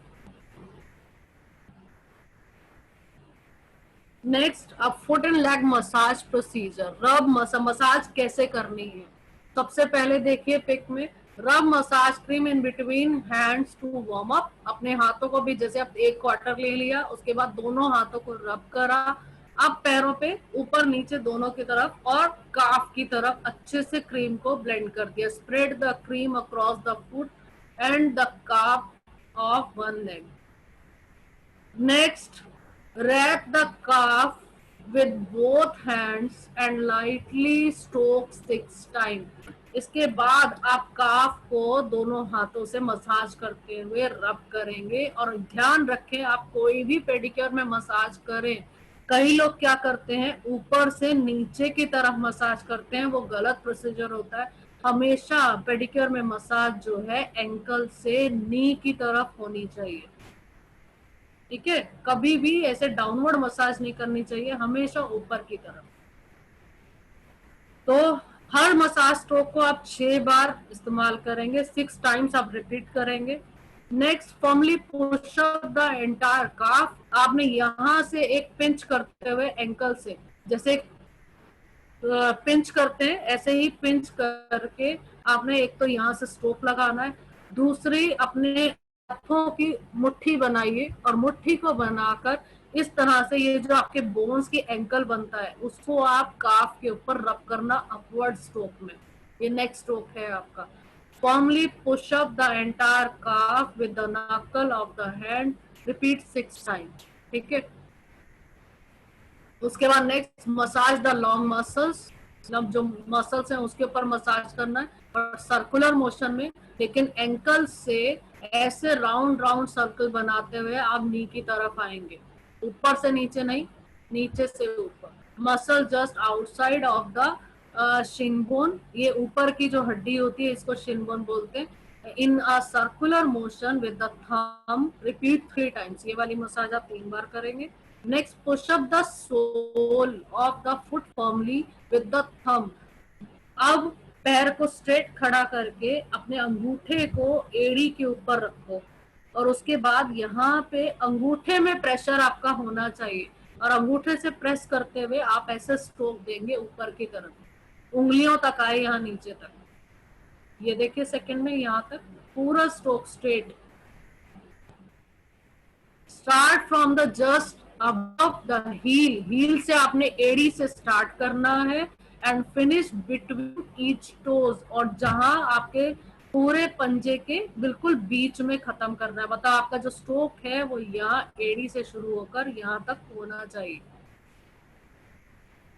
नेक्स्ट, अब foot and leg massage procedure, rub massage कैसे करनी है। सबसे पहले देखिए पिक में, rub massage cream in between hands to warm up, अपने हाथों को भी जैसे आप 1 क्वार्टर ले लिया, उसके बाद दोनों हाथों को रब करा, अब पैरों पे ऊपर नीचे दोनों की तरफ और काफ की तरफ अच्छे से क्रीम को ब्लेंड कर दिया। Spread the cream across the foot and the calf of 1 leg. Next, wrap the calf with both hands and lightly stroke 6 times. इसके बाद आप काफ को दोनों हाथों से मसाज करते हुए रब करेंगे, और ध्यान रखें आप कोई भी पेडिक्योर में मसाज करें, कई लोग क्या करते हैं ऊपर से नीचे की तरफ मसाज करते हैं, वो गलत प्रोसीजर होता है। हमेशा पेडिक्योर में मसाज जो है एंकल से नी की तरफ होनी चाहिए। ठीक है, कभी भी ऐसे डाउनवर्ड मसाज नहीं करनी चाहिए, हमेशा ऊपर की तरफ। तो हर मसाज स्ट्रोक को आप 6 बार इस्तेमाल करेंगे, 6 टाइम्स आप रिपीट करेंगे। Next, firmly push up the entire calf, आपने यहां से एक पिंच करते हुए एंकल से, जैसे पिंच करते हैं ऐसे ही पिंच करके आपने एक तो यहाँ से स्ट्रोक लगाना है, दूसरी अपने हाथों की मुट्ठी बनाइए, और मुट्ठी को बनाकर इस तरह से ये जो आपके बोन्स की एंकल बनता है उसको आप काफ के ऊपर रब करना अपवर्ड स्ट्रोक में। ये नेक्स्ट स्ट्रोक है आपका। Formally push up the entire calf with the knuckle of the hand, repeat 6 times. ठीक है, उसके बाद next, massage the long muscles, मतलब जो मसल्स हैं उसके ऊपर मसाज करना है, और सर्कुलर मोशन में, लेकिन एंकल से ऐसे राउंड राउंड सर्कल बनाते हुए आप नी की तरफ आएंगे, ऊपर से नीचे नहीं, नीचे से ऊपर। Muscle just outside of the shinbone, ये ऊपर की जो हड्डी होती है इसको शिनबोन बोलते हैं। In a circular motion with the thumb, repeat 3 times, ये वाली मसाज आप 3 बार करेंगे। Next, push up the sole of the foot firmly with the thumb. अब पैर को स्ट्रेट खड़ा करके अपने अंगूठे को एड़ी के ऊपर रखो, और उसके बाद यहाँ पे अंगूठे में प्रेशर आपका होना चाहिए, और अंगूठे से प्रेस करते हुए आप ऐसे स्ट्रोक देंगे ऊपर की तरफ, उंगलियों तक आए, यहाँ नीचे तक। ये देखिए सेकंड में यहाँ तक पूरा stroke straight. Start from the just above the heel, heel से आपने एड़ी से स्टार्ट करना है, and finish between each toes, और जहां आपके पूरे पंजे के बिल्कुल बीच में खत्म करना है। मतलब आपका जो स्ट्रोक है वो यहाँ एड़ी से शुरू होकर यहाँ तक होना चाहिए।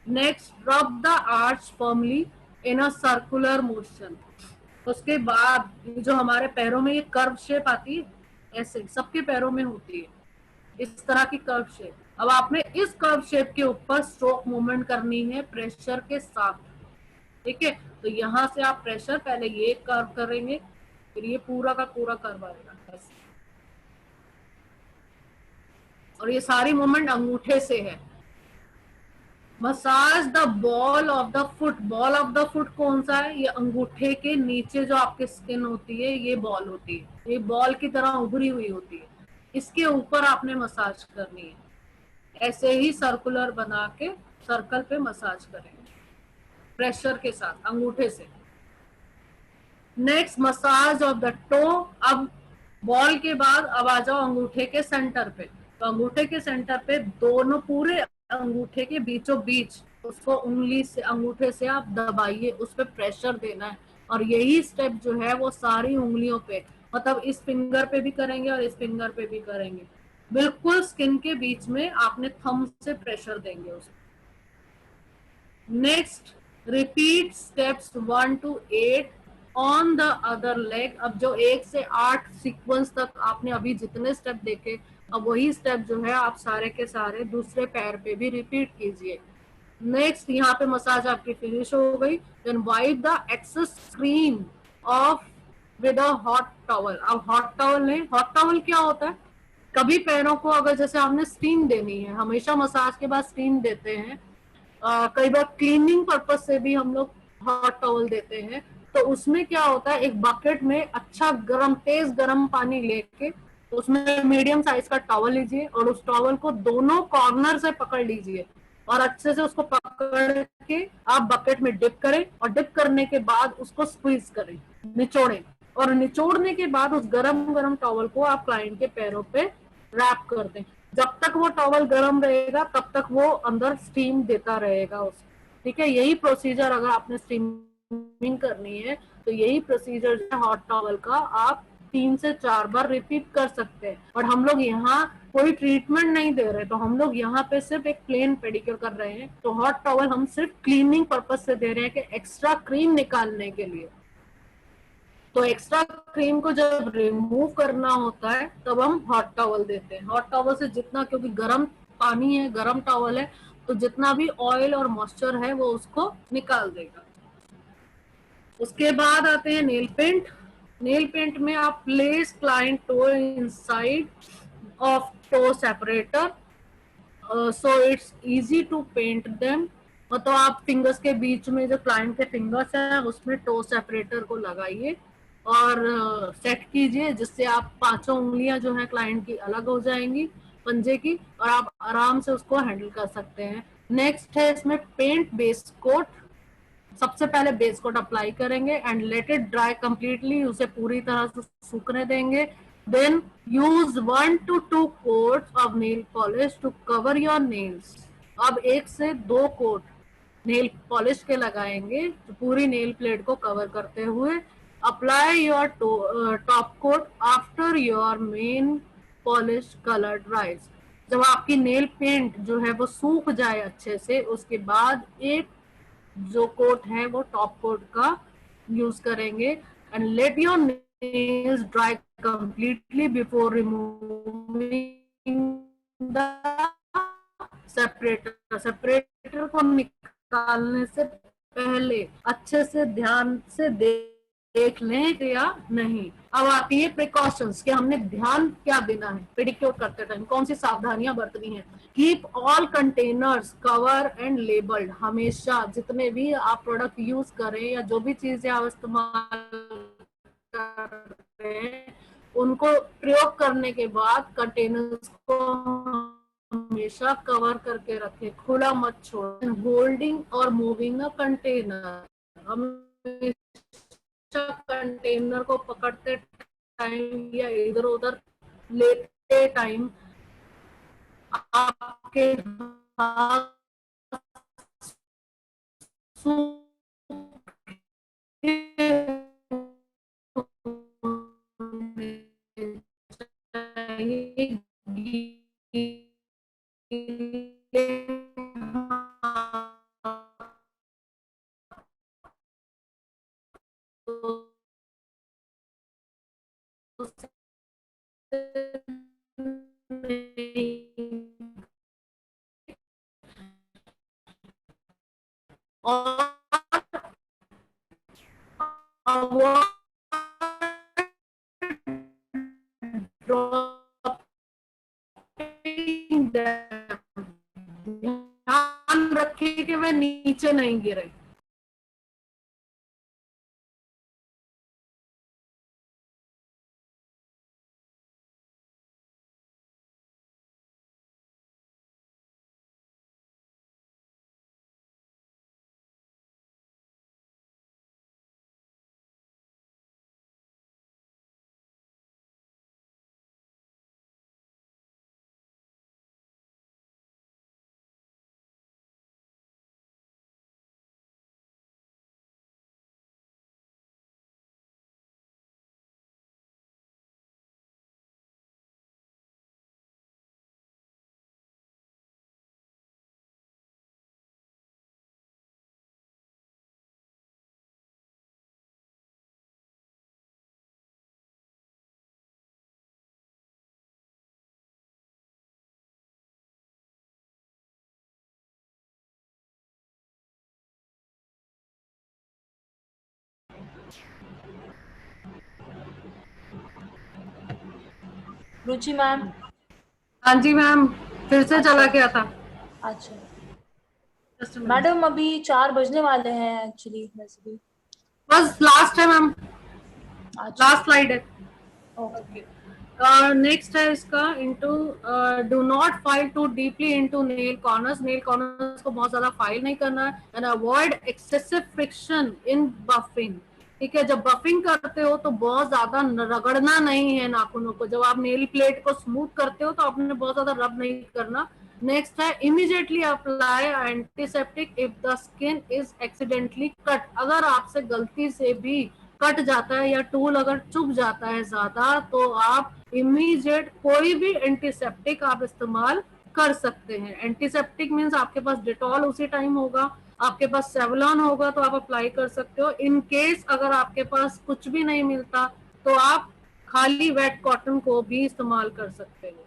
Next, rub the arch firmly in a circular motion. उसके बाद जो हमारे पैरों में ये कर्व शेप आती है, ऐसे सबके पैरों में होती है इस तरह की कर्व शेप। अब आपने इस कर्व शेप के ऊपर स्ट्रोक मूवमेंट करनी है प्रेशर के साथ, ठीक है। तो यहाँ से आप प्रेशर, पहले ये कर्व करेंगे, फिर ये पूरा का पूरा कर्व आएगा बस। और ये सारी मूवमेंट अंगूठे से है। Massage the ball of the foot, ball of the foot कौन सा है? ये अंगूठे के नीचे जो आपके स्किन होती है ये बॉल होती है, ये बॉल की तरह उभरी हुई होती है, इसके ऊपर आपने मसाज करनी है। ऐसे ही सर्कुलर बना के सर्कल पे मसाज करेंगे प्रेशर के साथ अंगूठे से। Next, massage of the toe. अब बॉल के बाद अब आ जाओ अंगूठे के सेंटर पे। तो अंगूठे के सेंटर पे दोनों पूरे अंगूठे के बीचों बीच उसको उंगली से, अंगूठे से आप दबाइए, उस पर प्रेशर देना है। और यही स्टेप जो है वो सारी उंगलियों पे, मतलब इस फिंगर पे भी करेंगे और इस फिंगर पे भी करेंगे, बिल्कुल स्किन के बीच में आपने थंब से प्रेशर देंगे उसको। Next, repeat steps 1 to 8 on the other leg. अब जो 1 से 8 सीक्वेंस तक आपने अभी जितने स्टेप देखे, अब वही स्टेप जो है आप सारे के सारे दूसरे पैर पे भी रिपीट कीजिए। नेक्स्ट, यहाँ पे मसाज आपकी फिनिश हो गई। Then wipe the excess screen off with a hot towel. अब हॉट टॉवल लें। हॉट टॉवल क्या होता है? कभी पैरों को अगर जैसे आपने स्टीम देनी है, हमेशा मसाज के बाद स्टीम देते हैं, कई बार क्लीनिंग पर्पज से भी हम लोग हॉट टॉवल देते हैं। तो उसमें क्या होता है, एक बकेट में अच्छा गरम, तेज गरम पानी लेके उसमें मीडियम साइज का टॉवल लीजिए, और उस टॉवल को दोनों कॉर्नर से पकड़ लीजिए, और अच्छे से उसको पकड़ के आप बकेट में डिप करें, और डिप करने के बाद उसको स्क्वीज करें, निचोड़ें, और निचोड़ने के बाद उस गरम गरम टॉवल को आप क्लाइंट के पैरों पे रैप कर दें। जब तक वो टॉवल गर्म रहेगा तब तक वो अंदर स्टीम देता रहेगा उसको, ठीक है। यही प्रोसीजर अगर आपने स्टीमिंग करनी है तो यही प्रोसीजर हॉट टॉवल का आप 3 से 4 बार रिपीट कर सकते हैं। और हम लोग यहाँ कोई ट्रीटमेंट नहीं दे रहे, तो हम लोग यहाँ पे सिर्फ एक प्लेन पेडिक्योर कर रहे हैं। तो हॉट टॉवल हम सिर्फ क्लीनिंग पर्पज से दे रहे हैं कि एक्स्ट्रा क्रीम निकालने के लिए। तो एक्स्ट्रा क्रीम को जब रिमूव करना होता है तब हम हॉट टॉवल देते हैं। हॉट टॉवल से जितना, क्योंकि गर्म पानी है, गर्म टॉवल है, तो जितना भी ऑयल और मॉइस्चर है वो उसको निकाल देगा। उसके बाद आते हैं नेल पेंट। नेल पेंट में आप place client toe inside of toe separator, so it's easy to paint them. तो आप फिंगर्स के बीच में जो क्लाइंट के फिंगर्स हैं उसमें टो सेपरेटर को लगाइए और सेट कीजिए, जिससे आप पांचों उंगलियां जो है क्लाइंट की अलग हो जाएंगी पंजे की, और आप आराम से उसको हैंडल कर सकते हैं। नेक्स्ट है इसमें पेंट बेस कोट। सबसे पहले बेस कोट अप्लाई करेंगे and let it dry completely, उसे पूरी तरह से सूखने देंगे। Then use 1 to 2 coats of nail polish to cover your nails। अब 1 से 2 कोट नेल पॉलिश के लगाएंगे तो पूरी नेल प्लेट को कवर करते हुए। Apply your top coat after your main polish colour dries. जब आपकी नेल पेंट जो है वो सूख जाए अच्छे से, उसके बाद एक जो कोट है वो टॉप कोट का यूज करेंगे। And let your nails dry completely before removing the separator. Separator को निकालने से पहले अच्छे से ध्यान से देख लें या नहीं। अब आती है प्रिकॉशंस कि हमने ध्यान क्या देना है पेडिक्योर करते टाइम, कौन सी सावधानियां बरतनी है। Keep all containers cover and labelled. हमेशा जितने भी आप प्रोडक्ट यूज करें या जो भी चीजें आप इस्तेमाल कर रहे हैं उनको प्रयोग करने के बाद कंटेनर्स को हमेशा कवर करके रखें, खुला मत छोड़ें। होल्डिंग और मूविंग अ कंटेनर, हमेशा कंटेनर को पकड़ते टाइम या इधर उधर लेते टाइम आपके हाथ और ध्यान रखिए कि वह नीचे नहीं गिरे। रुचि मैम। हाँ जी मैम, फिर से चला अच्छा गया था। अच्छा Just a minute. मैडम, अभी 4 बजने वाले हैं एक्चुअली वैसे भी। बस लास्ट है मैम, अच्छा लास्ट स्लाइड है। ओके। नेक्स्ट है इसका into do not file too deeply into nail corners. Nail corners को बहुत ज्यादा फाइल नहीं करना है। And avoid excessive friction in buffing. ठीक है, जब बफिंग करते हो तो बहुत ज्यादा रगड़ना नहीं है नाखूनों को। जब आप नेल प्लेट को स्मूथ करते हो तो आपने बहुत ज्यादा रब नहीं करना। नेक्स्ट है immediately apply antiseptic if the skin is accidentally cut. अगर आपसे गलती से भी कट जाता है या टूल अगर चुभ जाता है ज्यादा, तो आप इमीडिएट कोई भी एंटीसेप्टिक आप इस्तेमाल कर सकते हैं। एंटीसेप्टिक मींस आपके पास डिटॉल उसी टाइम होगा, आपके पास सेवलॉन होगा तो आप अप्लाई कर सकते हो। इन केस अगर आपके पास कुछ भी नहीं मिलता तो आप खाली वेट कॉटन को भी इस्तेमाल कर सकते हो,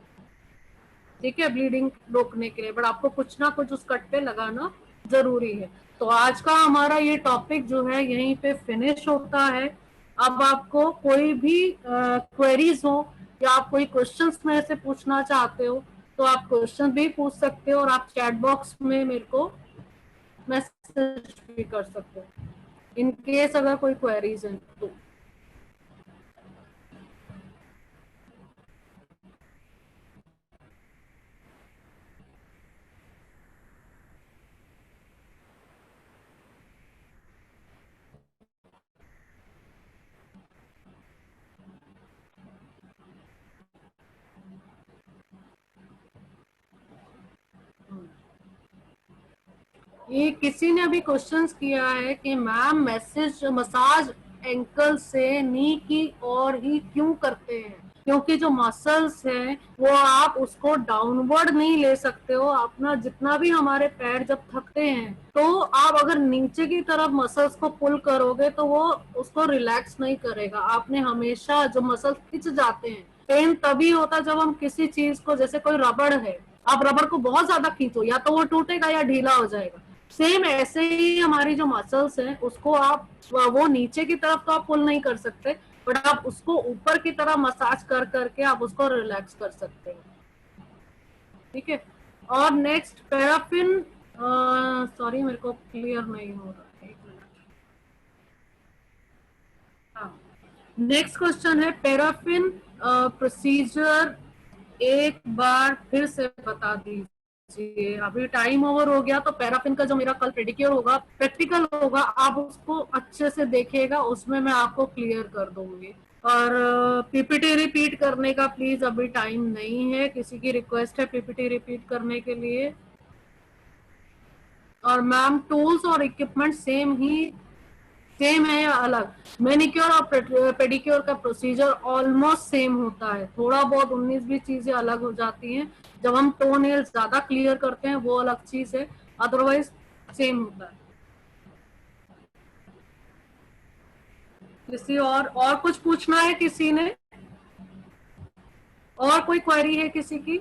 ठीक है, ब्लीडिंग रोकने के लिए। बट आपको कुछ ना कुछ उस कट पे लगाना जरूरी है। तो आज का हमारा ये टॉपिक जो है यहीं पे फिनिश होता है। अब आपको कोई भी क्वेरीज हो या आप कोई क्वेश्चंस मेरे से पूछना चाहते हो तो आप क्वेश्चन भी पूछ सकते हो, और आप चैट बॉक्स में मेरे को मैसेज भी कर सकते हो इन केस अगर कोई क्वेरीज है तो। ये किसी ने अभी क्वेश्चंस किया है कि मैम मैसेज मसाज एंकल से नी की और ही क्यों करते हैं? क्योंकि जो मसल्स हैं वो आप उसको डाउनवर्ड नहीं ले सकते हो। अपना जितना भी हमारे पैर जब थकते हैं तो आप अगर नीचे की तरफ मसल्स को पुल करोगे तो वो उसको रिलैक्स नहीं करेगा। आपने हमेशा जो मसल्स खिंच जाते हैं, पेन तभी होता है जब हम किसी चीज को, जैसे कोई रबड़ है, आप रबड़ को बहुत ज्यादा खींचो या तो वो टूटेगा या ढीला हो जाएगा। सेम ऐसे ही हमारी जो मसल्स हैं उसको आप वो नीचे की तरफ तो आप पुल नहीं कर सकते, बट आप उसको ऊपर की तरफ मसाज कर करके आप उसको रिलैक्स कर सकते हैं, ठीक है। और नेक्स्ट पैराफिन, सॉरी मेरे को क्लियर नहीं हो रहा, एक मिनट। हाँ, नेक्स्ट क्वेश्चन है पैराफिन प्रोसीजर एक बार फिर से बता दीजिए, अभी टाइम ओवर हो गया। तो पैराफिन का जो मेरा कल पेडिक्योर होगा, प्रैक्टिकल होगा, आप उसको अच्छे से देखिएगा, उसमें मैं आपको क्लियर कर दूंगी। और पीपीटी रिपीट करने का प्लीज अभी टाइम नहीं है, किसी की रिक्वेस्ट है पीपीटी रिपीट करने के लिए। और मैम टूल्स और इक्विपमेंट सेम है या अलग? मैनिक्योर और पेडिक्योर का प्रोसीजर ऑलमोस्ट सेम होता है, थोड़ा बहुत 19-20 चीजें अलग हो जाती हैं। जब हम टो नेल ज्यादा क्लियर करते हैं वो अलग चीज है, अदरवाइज सेम होता है। किसी और कुछ पूछना है किसी ने? और कोई क्वेरी है किसी की?